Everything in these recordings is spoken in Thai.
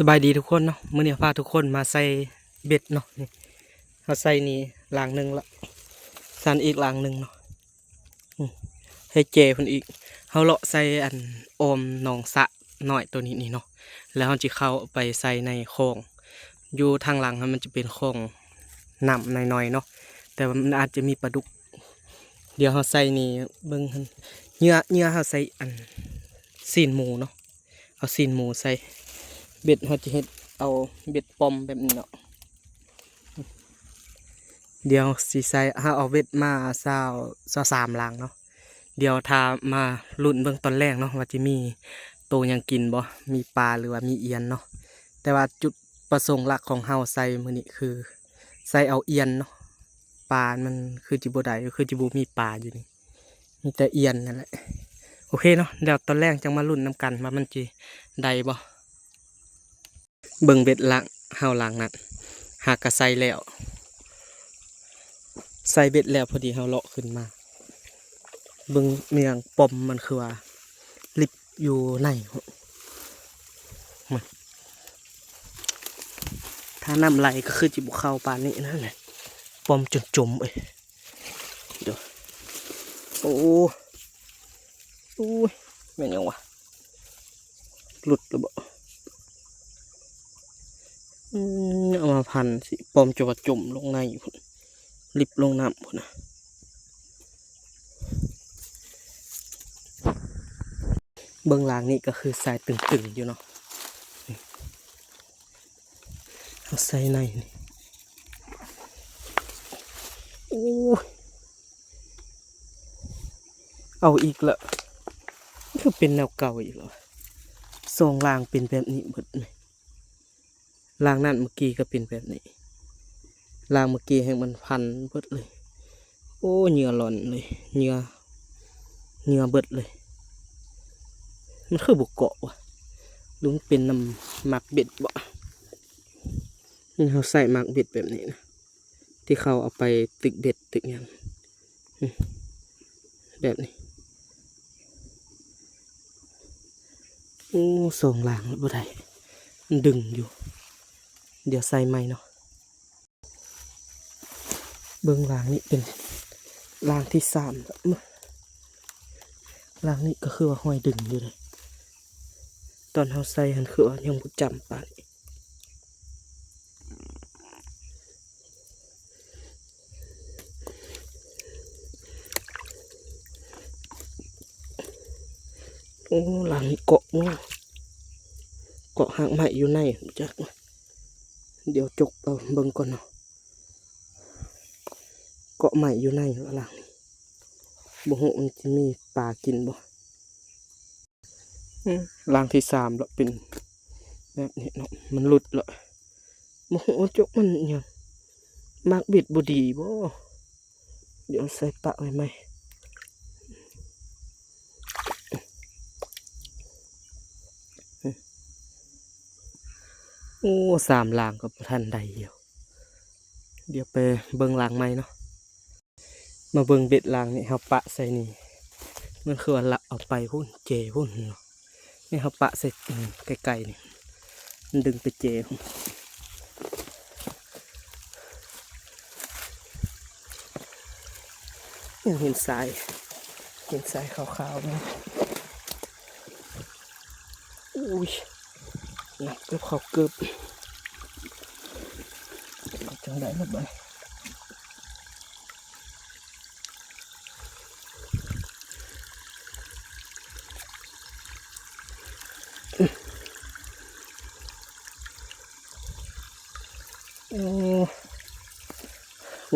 สบายดีทุกคนเนาะมื้อนี้พาทุกคนมาใส่เบ็ดเนาะนี่เขาใส่นี่หลังหนึ่งละสันอีกหลังหนึ่งเนาะอืมให้เจเพิ่นอีกเขาเลาะใส่อันโอมหนองสะหน่อยตัวนี้นี่เนาะแล้วเขาจะเข้าไปใส่ในคลองอยู่ทางหลังมันจะเป็นคลองน้ำหน่อยๆเนาะแต่ว่ามันอาจจะมีปลาดุกเดี๋ยวเขาใส่นี่เบิ่งหั่นเหยื่อเขาใส่อันซีนหมูเนาะเอาซีนหมูใส่เบ็ดเขาจะเฮ็ดเอาเบ็ดปอมแบบนี้เนาะเดี๋ยวสีใส่ถ้าเอาเบ็ดมาสามลังเนาะเดี๋ยวถ้ามาลุ้นเบิ่งตอนแรกเนาะว่าจะมีโตยังกินบ่มีปลาหรือว่ามีเอียนเนาะแต่ว่าจุดประสงค์หลักของเฮาใส่มื้อนี้คือใส่เอาเอียนเนาะปลามันคือจิบ่ได้คือจิบ่มีปลาอยู่นี่มีแต่เอียนนั่นแหละโอเคเนาะเดี๋ยวตอนแรกจังมาลุ้นนำกันว่ามันจิได้บ่เบิ่งเบ็ดลังเฮาลังนั่นหากกระใส่แล้วใส่เบ็ดแล้วพอดีเฮาเลาะขึ้นมาเบิ่งเมียงปอมมันคือว่าลิบอยู่ในมันถ้าน้ำไหลก็คือจิบุเข้าปานนี้นั่นแหละปอมจนจมเอ้ยเดี๋ยวโอ้โอ้ยแม่นยังวะหลุดหรือเปล่าเอามาพันสิปอมจะว่าจมลงในพุ่นลิบลงน้ำพุ่นนะเบื้องหลังนี่ก็คือสายตึงๆอยู่เนาะเอาใส่ในนี่โอ้เอาอีกละก็เป็นแนวเก่าอีกแล้วทรงรางเป็นแบบนี้หมดเลยรางนั่นเมื่อกี้ก็เป็นแบบนี้รางเมื่อกี้ให้มันพันเบิดเลยโอ้เหงื่อหล่อนเลยเหงื่อเบิดเลยมันคือบุกเกาะวะลุงเป็นน้ำหมักเบ็ดบ่นี่เขาใส่หมักเบ็ดแบบนี้นะที่เขาเอาไปตึกเบ็ดตึกอย่างแบบนี้โอ้ส่งหลังบ่ได้มันดึงอยู่เดี๋ยวใส่ใหม่เนาะเบื้องหลังนี่เป็นหลังที่3หลังนี้ก็คือว่าห้อยดึงอยู่เลยตอนเขาใส่หันคือว่ายังบ่จำปานโอ้หลังเกาะเนาะเกาะหางไม้อยู่ในจักเดี๋ยวจกเอาเบิ่งก่อนเนาะเกาะไม้อยู่ในหลังนี้บ่ฮู้มันจะมีปลากินบ่หลังที่3แล้วเป็นแบบนี้เนาะมันหลุดแล้วบ่ฮู้ว่าจกมันหยังมักเบ็ดบ่ดีบ่เดี๋ยวใส่ปะไว้ไหมโอ้3หลังก็บ่ทันได้เดี๋ยวไปเบิ่งหลังใหม่เนาะมาเบิ่งเบ็ดหลังนี่เฮาปะใส่นี่มันคือว่าละเอาไปพุ่นเจพุ่นเนาะนี่เฮาปะใส่ไกลๆนี่มันดึงไปเจพุ่นยังเห็นสายขาวๆไหมอุ้ยหนักกับเขาเกือบจังได้ละไป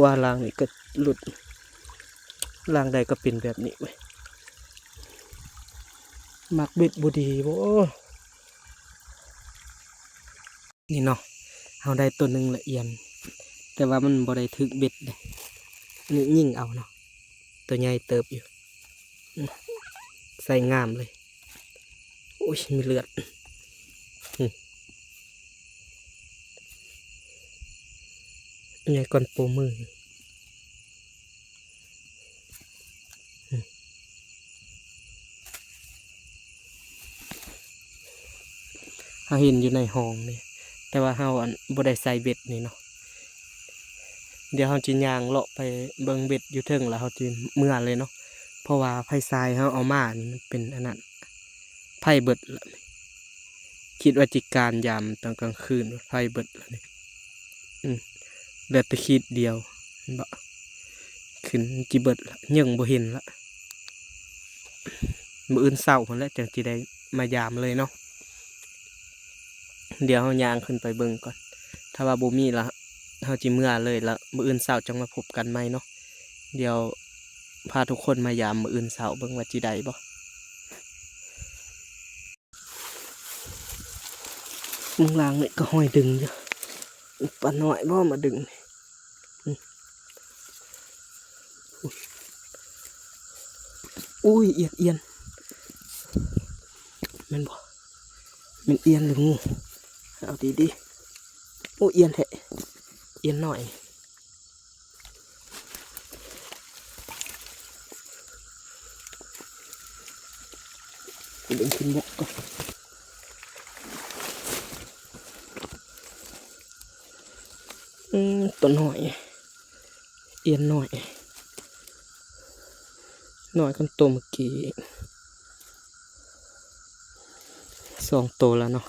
ว่าลางนี่ก็หลุดลางใดก็เป็นแบบนี้เว้ยมักเบ็ดบุดีบ่นี่เนาะเอาได้ตัวหนึ่งละเอียดแต่ว่ามันบ่ได้ถึกเบ็ดเลยนี่ยิ่งเอาเนาะตัวใหญ่เติบอยู่ใส่งามเลยโอ้ยมีเลือดใหญ่ก่อนโปมือ าเห็นอยู่ในห้องนี่แต่ว่าเฮาบ่ได้ใส่เบ็ดนี่เนาะเดี๋ยวเฮาจิย่างเลาะไปเบิ่งเบ็ดอยู่เทิงแล้วเฮาจิเมื่อเลยเนาะเพราะว่าไผทรายเฮาเอามานี่มันเป็นอันนั้นไผเบิดละคิดว่าจิการยามตอนกลางคืนไผเบิดละนี่เหลือแต่ขีดเดียวเห็นบ่ขึ้นจิเบิดละยังบ่เห็นละมื้ออื่นเช้าพุ่นแหละจังสิได้มายามเลยเนาะเดี๋ยวเฮาย่างขึ้นไปเบิ่งก่อนถ้าว่าบ่มีละเฮาจิเมื่อเลยละมื้ออื่นเช้าจังมาพบกันใหม่เนาะเดี๋ยวพาทุกคนมายามมื้ออื่นเช้าเบิ่งว่าจิได้บ่มึงล่างนี่ก็ห้อยดึงอยู่ปลาน้อยบ่มาดึงอุ้ยเอียนแม่นบ่มันเอียนหรืองูเอาดีโอ้เอียนแท้เอียนหน่อยดึงขึ้นบกก่อนตัวหน่อยเอียนหน่อยกันตัวเมื่อกี้2 ตัวแล้วเนาะ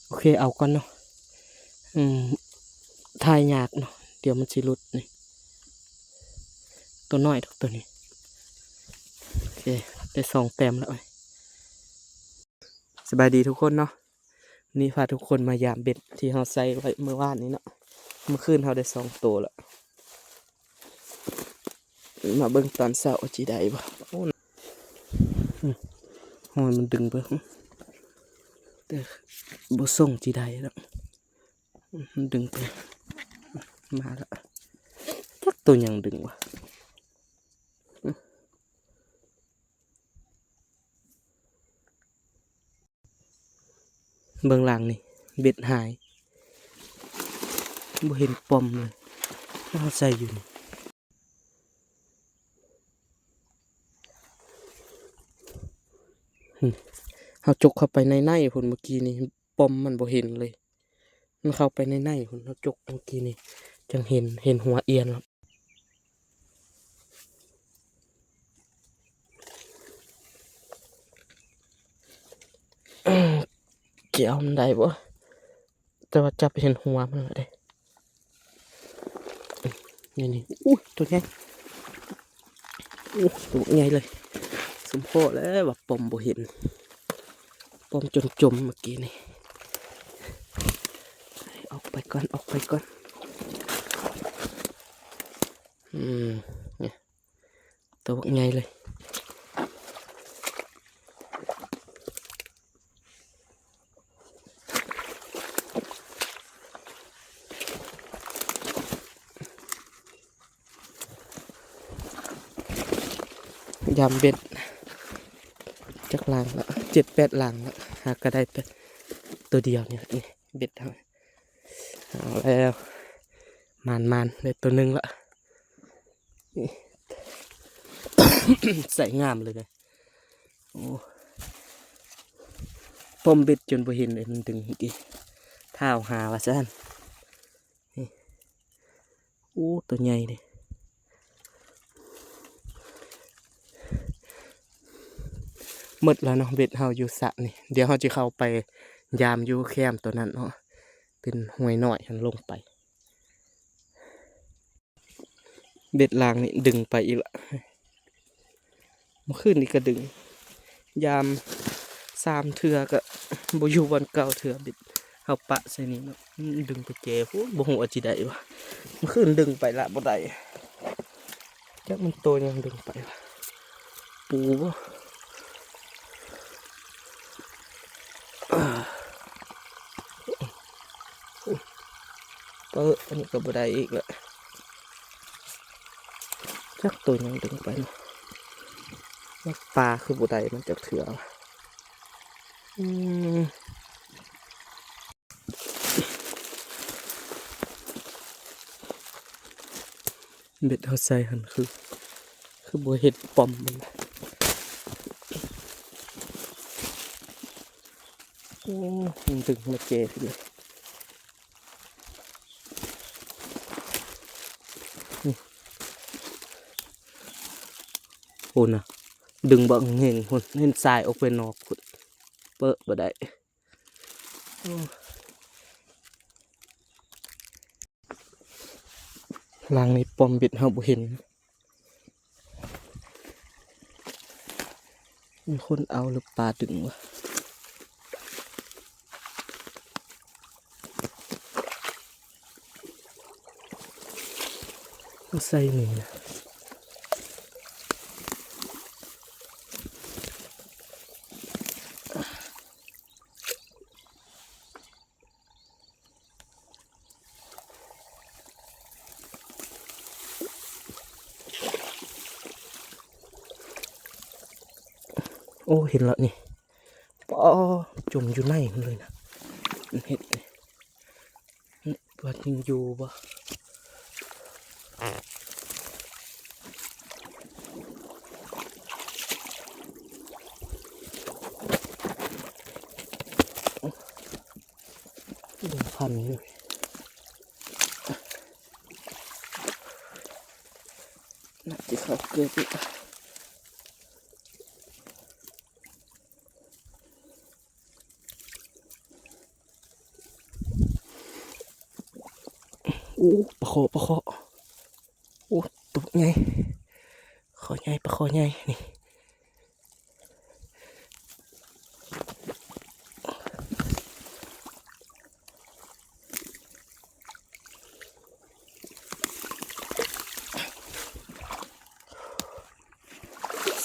โอเคเอาก่อนเนาะทายยากเนาะเดี๋ยวมันสิหลุดนี่ตัวน้อยตัวนี้โอเคได้2 แต้มแล้วสบายดีทุกคนเนาะนี่พาทุกคนมายามเบ็ดที่เราใส่ไว้เมื่อวานนี้เนาะเมื่อคืนเราได้2 ตัวแล้วมาเบิ่งตอนเช้าจีได้บ่โอ้ยมันดึงไปแต่บ่ส่งจีได้แล้วมันดึงไปมาแล้วจักตัวยังดึงวะเบื้องหลังนี่เบ็ดหายบ่เห็นปมเลยเราใส่อยู่นี่เราจกเข้าไปในพุ่นเมื่อกี้นี่ปมมันบ่เห็นเลยมันเข้าไปในพุ่นเราจกเมื่อกี้นี่จังเห็นหัวเอียนแล้วเกี่ยวมันได้บ่แต่ว่าจับเห็นหัวมันเลยนี่อุ้ยตัวใหญ่ตัวใหญ่เลยสมโพธิแล้วว่าปมบ่เห็นปมจมเมื่อกี้นี่ออกไปก่อนเนี่ยตัวใหญ่เลยยำเบ็ดจักหลังละ7-8 หลังละหากก็ได้ตัวเดียวเนี่ยนี่เบ็ดเอาแล้วมันได้ตัวหนึ่งละ ใส่งามเลยนะโอ้ปมเบ็ดจนบ่เห็นเลยมันดึงกี่เท้าหาว่าซั่นนี่โอ้ตัวใหญ่เลยหมดแล้วเนาะเบ็ดเฮาอยู่สระนี่เดี๋ยวเฮาจะเข้าไปยามอยู่แคมตัวนั้นเนาะเป็นห้วยน้อยหันลงไปเบ็ดลางนี่ดึงไปอีกละเมื่อคืนนี่ก็ดึงยาม3 เทื่อก็บ่อยู่วันเก่าเทื่อเบ็ดเฮาปะใส่นี่เนาะดึงไปเจฟูบ่ฮู้ว่าสิได้บ่เมื่อคืนดึงไปละบ่ได้จักมันโตยังดึงไปวะปูบ่อันนี้ก็บ่ได้อีกละจักตัวยังดึงไปเนาะปลาคือบ่ได้มันจักเถื่อเบ็ดเขาใส่หันคือบ่เห็ดปอมมัน โอ้มันดึงมาเจทีเลยโอ้นะดึงบังเห็นคนเห็นทรายออกไปนอกคนเปิดบ่ได้ลางนี้ปอมบิดเฮาบ่เห็นมีคนเอาหรือปลาดึงวะใส่หนึ่งนะโอ้เห็นแล้วนี่ปอจมอยู่ในมันเลยนะเห็นเลยตัวจริงอยู่ปะดูพันอยู่น่าจะเข้าเกลืออีกโอ้ปลาคอโอ้ตัวใหญ่คอใหญ่ปลาคอใหญ่นี่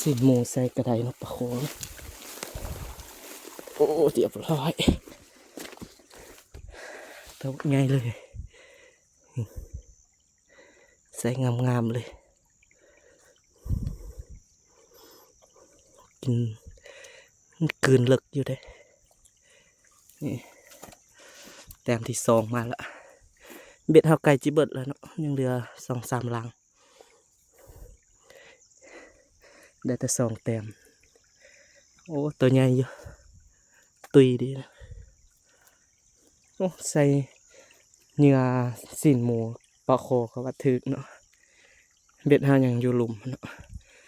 สิหมูใส่กระไดเนาะปลาคอโอ้เรียบร้อยตัวใหญ่เลยใส่งามๆเลยกินกืนเลิกอยู่เด้นี่แต้มที่สองมาละเบ็ดเฮาไก่จิเบิดแล้วเนาะยังเหลือ2-3ลังได้แต่2 แต้มโอ้ตัวใหญ่อยู่ตุยดีนะโอ้ใส่เนื้อสินหมูปลาโคเขาว่าถึกเนาะเบ็ดเฮายังอยู่หลุมเนาะ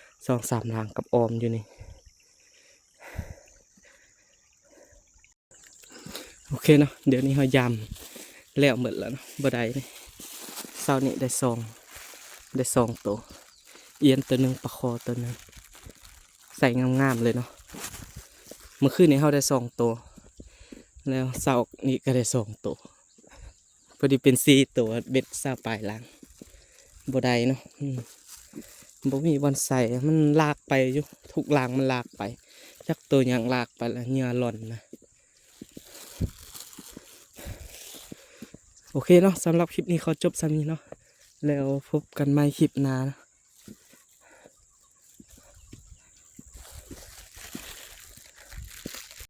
2-3ลังกับออมอยู่นี่โอเคเนาะเดี๋ยวนี้เฮายำแล้วหมดแล้วเนาะบ่ได้นี่เช้านี้ได้2ตัวเอียนตัวหนึ่งปลาคอตัวหนึ่งใส่งามๆเลยเนาะเมื่อคืนนี้เฮาได้2 ตัวแล้วเช้านี้ก็ได้2 ตัวพอดีเป็น4 ตัวเบ็ด20 ปลายลังบ่ได้เนาะบ่มีวันใส่มันลากไปอยู่ทุกลังมันลากไปจักตัวอย่างลากไปแล้วเหงื่อหล่อนนะโอเคเนาะสำหรับคลิปนี้ขอจบซ้ำนี้เนาะแล้วพบกันใหม่คลิปหน้านะ